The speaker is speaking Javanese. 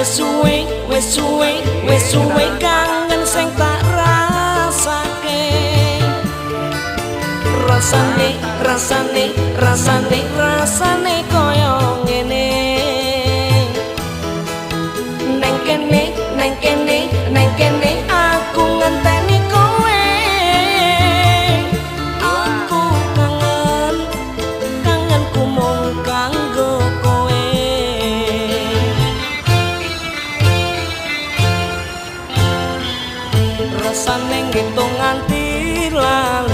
wis suwe kangen sing tak rasake rasane koyo ngene neng kene aku ngenteni kowe aku kangenku mung kanggo kowe rasane ngitung nganti lali